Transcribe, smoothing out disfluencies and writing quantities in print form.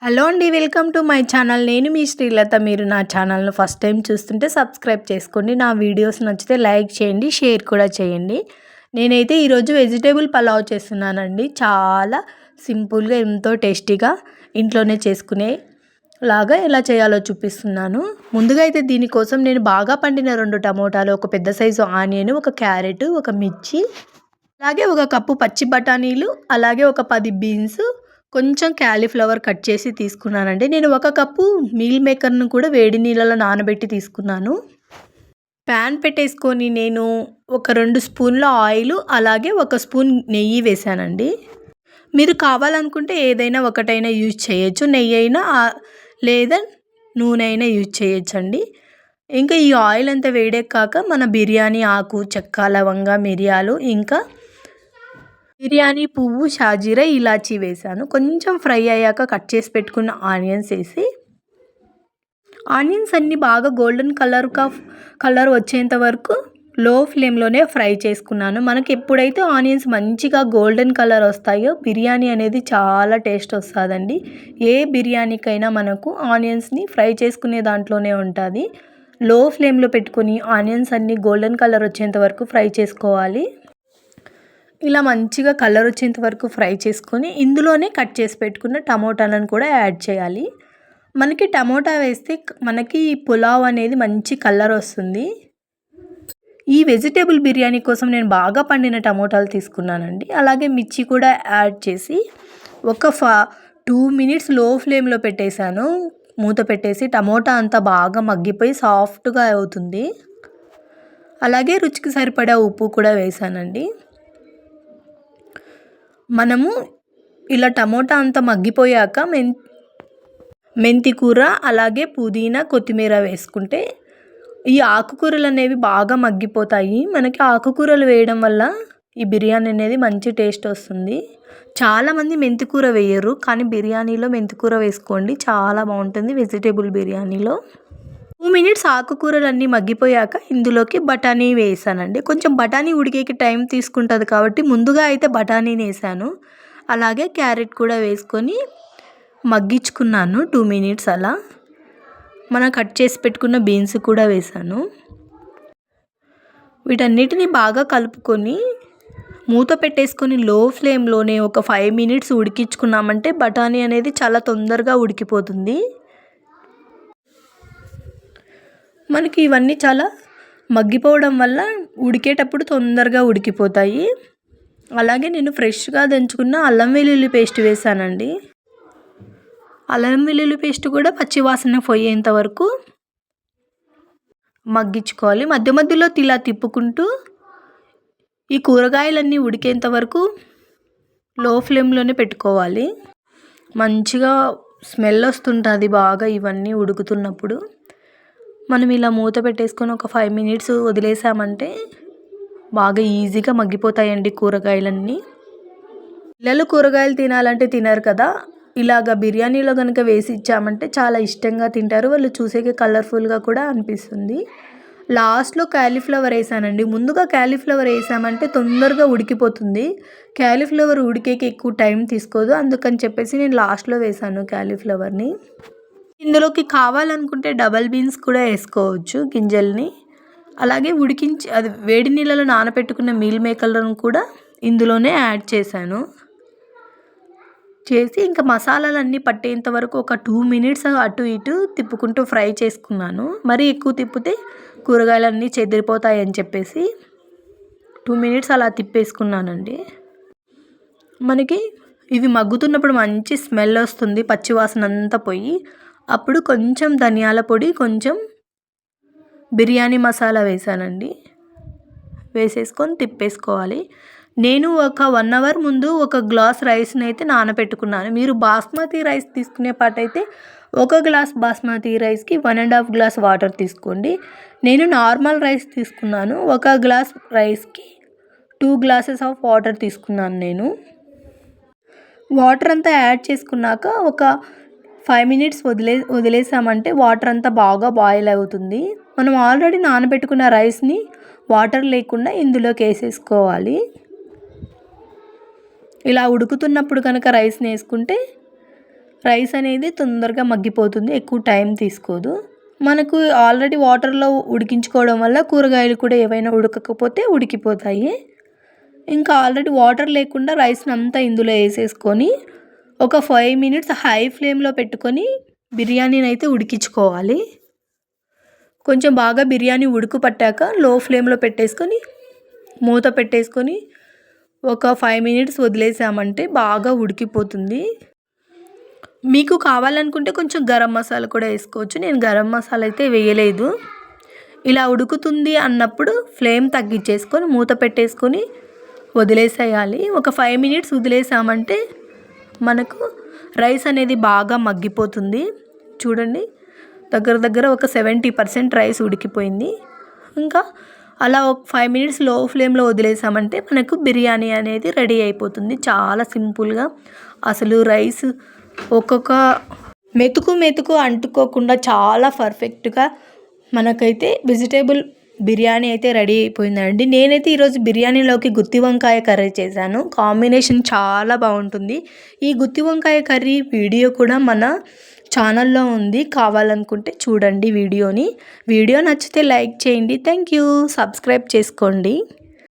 Hello అండి, welcome to my channel. నేను మీ శ్రీలత. మీరు నా ఛానల్ను ఫస్ట్ టైం చూస్తుంటే సబ్స్క్రైబ్ చేసుకోండి. నా వీడియోస్ నచ్చితే లైక్ చేయండి, షేర్ కూడా చేయండి. నేనైతే ఈరోజు వెజిటేబుల్ పలావ్ చేస్తున్నానండి. చాలా సింపుల్గా ఎంతో టేస్టీగా ఇంట్లోనే చేసుకునే లాగా ఎలా చేయాలో చూపిస్తున్నాను. ముందుగా అయితే దీనికోసం నేను బాగా పండిన 2 టమోటాలు, ఒక పెద్ద సైజు ఆనియన్, ఒక క్యారెట్, ఒక మిర్చి, అలాగే ఒక కప్పు పచ్చి బఠానీలు, అలాగే ఒక 10 బీన్స్, కొంచెం క్యాలీఫ్లవర్ కట్ చేసి తీసుకున్నానండి. నేను ఒక కప్పు మీల్ మేకర్ను కూడా వేడి నీళ్ళలో నానబెట్టి తీసుకున్నాను. ప్యాన్ పెట్టేసుకొని నేను ఒక 2 స్పూన్ల ఆయిల్, అలాగే 1 స్పూన్ నెయ్యి వేసానండి. మీరు కావాలనుకుంటే ఏదైనా ఒకటైనా యూజ్ చేయొచ్చు, నెయ్యి అయినా లేదా నూనె అయినా యూజ్ చేయొచ్చండి. ఇంకా ఈ ఆయిల్ అంతా వేడెక్కాక మన బిర్యానీ ఆకు, చెక్క, లవంగ, మిరియాలు, ఇంకా బిర్యానీ పువ్వు, షాజీరా, ఇలాచీ వేసాను. కొంచెం ఫ్రై అయ్యాక కట్ చేసి పెట్టుకున్న ఆనియన్స్ వేసి, ఆనియన్స్ అన్నీ బాగా గోల్డెన్ కలర్ వచ్చేంత వరకు లో ఫ్లేమ్లోనే ఫ్రై చేసుకున్నాను. మనకి ఎప్పుడైతే ఆనియన్స్ మంచిగా గోల్డెన్ కలర్ వస్తాయో బిర్యానీ అనేది చాలా టేస్ట్ వస్తుందండి. ఏ బిర్యానీకైనా మనకు ఆనియన్స్ని ఫ్రై చేసుకునే దాంట్లోనే ఉంటుంది. లో ఫ్లేమ్లో పెట్టుకొని ఆనియన్స్ అన్నీ గోల్డెన్ కలర్ వచ్చేంత వరకు ఫ్రై చేసుకోవాలి. ఇలా మంచిగా కలర్ వచ్చేంత వరకు ఫ్రై చేసుకొని ఇందులోనే కట్ చేసి పెట్టుకున్న టమోటాలను కూడా యాడ్ చేయాలి. మనకి టమోటా వేస్తే మనకి పులావ్ అనేది మంచి కలర్ వస్తుంది. ఈ వెజిటేబుల్ బిర్యానీ కోసం నేను బాగా పండిన టమోటాలు తీసుకున్నానండి. అలాగే మిర్చి కూడా యాడ్ చేసి ఒక 2 మినిట్స్ లో ఫ్లేమ్లో పెట్టేశాను. మూత పెట్టేసి టమోటా అంతా బాగా మగ్గిపోయి సాఫ్ట్గా అవుతుంది. అలాగే రుచికి సరిపడా ఉప్పు కూడా వేసానండి. మనము ఇలా టమోటా అంతా మగ్గిపోయాక మెంతి కూర, అలాగే పుదీనా, కొత్తిమీర వేసుకుంటే ఈ ఆకుకూరలు అనేవి బాగా మగ్గిపోతాయి. మనకి ఆకుకూరలు వేయడం వల్ల ఈ బిర్యానీ అనేది మంచి టేస్ట్ వస్తుంది. చాలామంది మెంతికూర వేయరు, కానీ బిర్యానీలో మెంతికూర వేసుకోండి, చాలా బాగుంటుంది వెజిటేబుల్ బిర్యానీలో. 2 మినిట్స్ ఆకుకూరలన్నీ మగ్గిపోయాక ఇందులోకి బఠానీ వేసానండి. కొంచెం బఠానీ ఉడికేకి టైం తీసుకుంటుంది కాబట్టి ముందుగా అయితే బఠానీని వేసాను. అలాగే క్యారెట్ కూడా వేసుకొని మగ్గించుకున్నాను 2 మినిట్స్ అలా. మనం కట్ చేసి పెట్టుకున్న బీన్స్ కూడా వేసాను. వీటన్నిటిని బాగా కలుపుకొని మూత పెట్టేసుకొని లో ఫ్లేమ్లోనే ఒక 5 మినిట్స్ ఉడికించుకున్నామంటే బఠానీ అనేది చాలా తొందరగా ఉడికిపోతుంది. మనకి ఇవన్నీ చాలా మగ్గిపోవడం వల్ల ఉడికేటప్పుడు తొందరగా ఉడికిపోతాయి. అలాగే నేను ఫ్రెష్గా దంచుకున్న అల్లం వెల్లుల్లి పేస్ట్ వేసానండి. అల్లం వెల్లుల్లి పేస్ట్ కూడా పచ్చివాసన పోయేంత వరకు మగ్గించుకోవాలి. మధ్య మధ్యలో ఇలా తిప్పుకుంటూ ఈ కూరగాయలన్నీ ఉడికేంత వరకు లో ఫ్లేమ్లోనే పెట్టుకోవాలి. మంచిగా స్మెల్ వస్తుంటుంది బాగా ఇవన్నీ ఉడుకుతున్నప్పుడు. మనం ఇలా మూత పెట్టేసుకొని ఒక 5 మినిట్స్ వదిలేసామంటే బాగా ఈజీగా మగ్గిపోతాయండి కూరగాయలన్నీ. పిల్లలు కూరగాయలు తినాలంటే తినరు కదా, ఇలాగ బిర్యానీలో కనుక వేసి ఇచ్చామంటే చాలా ఇష్టంగా తింటారు. వాళ్ళు చూసేకి కలర్ఫుల్గా కూడా అనిపిస్తుంది. లాస్ట్లో క్యాలీఫ్లవర్ వేసానండి. ముందుగా క్యాలీఫ్లవర్ వేసామంటే తొందరగా ఉడికిపోతుంది. క్యాలీఫ్లవర్ ఉడికేకి ఎక్కువ టైం తీసుకోదు, అందుకని చెప్పేసి నేను లాస్ట్లో వేసాను క్యాలీఫ్లవర్ని. ఇందులోకి కావాలనుకుంటే డబల్ బీన్స్ కూడా వేసుకోవచ్చు, గింజల్ని. అలాగే అది వేడి నీళ్ళలో నానబెట్టుకున్న మీల్ మేకర్లను కూడా ఇందులోనే యాడ్ చేశాను. చేసి ఇంకా మసాలాలన్నీ పట్టేంత వరకు ఒక 2 మినిట్స్ అటు ఇటు తిప్పుకుంటూ ఫ్రై చేసుకున్నాను. మరీ ఎక్కువ తిప్పితే కూరగాయలన్నీ చెదిరిపోతాయని చెప్పేసి 2 మినిట్స్ అలా తిప్పేసుకున్నానండి. మనకి ఇవి మగ్గుతున్నప్పుడు మంచి స్మెల్ వస్తుంది, పచ్చివాసన అంతా పోయి. అప్పుడు కొంచెం ధనియాల పొడి, కొంచెం బిర్యానీ మసాలా వేసానండి. వేసేసుకొని తిప్పేసుకోవాలి. నేను ఒక 1 అవర్ ముందు ఒక గ్లాస్ రైస్ని అయితే నానబెట్టుకున్నాను. మీరు బాస్మతి రైస్ తీసుకునే పాటైతే 1 గ్లాస్ బాస్మతి రైస్కి 1.5 గ్లాస్ వాటర్ తీసుకోండి. నేను నార్మల్ రైస్ తీసుకున్నాను. 1 గ్లాస్ రైస్కి 2 గ్లాసెస్ ఆఫ్ వాటర్ తీసుకున్నాను నేను. వాటర్ అంతా యాడ్ చేసుకున్నాక ఒక 5 మినిట్స్ వదిలేసామంటే వాటర్ అంతా బాగా బాయిల్ అవుతుంది. మనం ఆల్రెడీ నానబెట్టుకున్న రైస్ని వాటర్ లేకుండా ఇందులోకి వేసేసుకోవాలి. ఇలా ఉడుకుతున్నప్పుడు కనుక రైస్ని వేసుకుంటే రైస్ అనేది తొందరగా మగ్గిపోతుంది, ఎక్కువ టైం తీసుకోదు. మనకు ఆల్రెడీ వాటర్లో ఉడికించుకోవడం వల్ల కూరగాయలు కూడా ఏవైనా ఉడకకపోతే ఉడికిపోతాయి. ఇంకా ఆల్రెడీ వాటర్ లేకుండా రైస్ని అంతా ఇందులో వేసేసుకొని ఒక 5 మినిట్స్ హై ఫ్లేమ్లో పెట్టుకొని బిర్యానీని అయితే ఉడికించుకోవాలి. కొంచెం బాగా బిర్యానీ ఉడుకు పట్టాక లో ఫ్లేమ్లో పెట్టేసుకొని మూత పెట్టేసుకొని ఒక 5 మినిట్స్ వదిలేసామంటే బాగా ఉడికిపోతుంది. మీకు కావాలనుకుంటే కొంచెం గరం మసాలా కూడా వేసుకోవచ్చు. నేను గరం మసాలా అయితే వేయలేదు. ఇలా ఉడుకుతుంది అన్నప్పుడు ఫ్లేమ్ తగ్గించేసుకొని మూత పెట్టేసుకొని వదిలేసేయాలి. ఒక 5 మినిట్స్ వదిలేసామంటే మనకు రైస్ అనేది బాగా మగ్గిపోతుంది. చూడండి, దగ్గర ఒక 70% రైస్ ఉడికిపోయింది. ఇంకా అలా ఒక 5 మినిట్స్ లో ఫ్లేమ్లో వదిలేసామంటే మనకు బిర్యానీ అనేది రెడీ అయిపోతుంది. చాలా సింపుల్గా, అసలు రైస్ ఒక్కొక్క మెతుకు అంటుకోకుండా చాలా పర్ఫెక్ట్గా మనకైతే వెజిటేబుల్ బిర్యానీ అయితే రెడీ అయిపోయిందండి. నేనైతే ఈరోజు బిర్యానీలోకి గుత్తి వంకాయ కర్రీ చేశాను. కాంబినేషన్ చాలా బాగుంటుంది. ఈ గుత్తి వంకాయ కర్రీ వీడియో కూడా మన ఛానల్లో ఉంది, కావాలనుకుంటే చూడండి వీడియో నచ్చితే లైక్ చేయండి. Thank you. సబ్స్క్రైబ్ చేసుకోండి.